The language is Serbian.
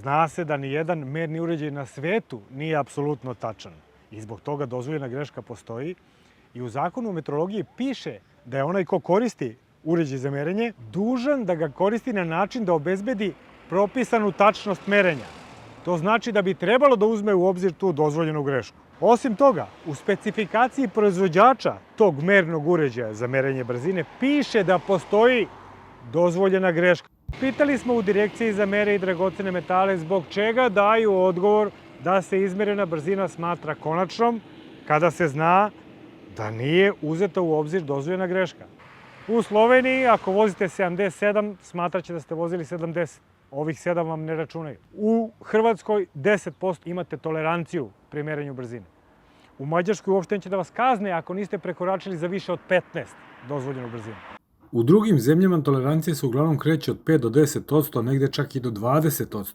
Zna se da nijedan merni uređaj na svetu nije apsolutno tačan i zbog toga dozvoljena greška postoji i u zakonu o metrologiji piše da je onaj ko koristi uređaj za merenje dužan da ga koristi na način da obezbedi propisanu tačnost merenja. To znači da bi trebalo da uzme u obzir tu dozvoljenu grešku. Osim toga, u specifikaciji proizvođača tog mernog uređaja za merenje brzine piše da postoji dozvoljena greška. Pitali smo u Direkciji za mere i dragocene metale zbog čega daju odgovor da se izmerena brzina smatra konačnom kada se zna da nije uzeta u obzir dozvoljena greška. U Sloveniji, ako vozite 77, smatraće da ste vozili 70. Ovih 7 vam ne računaju. U Hrvatskoj 10% imate toleranciju pri merenju brzine. U Mađarskoj uopšte neće da vas kazne ako niste prekoračili za više od 15 dozvoljenu brzinu. U drugim zemljama tolerancije se uglavnom kreće od 5 do 10%, a negde čak i do 20%.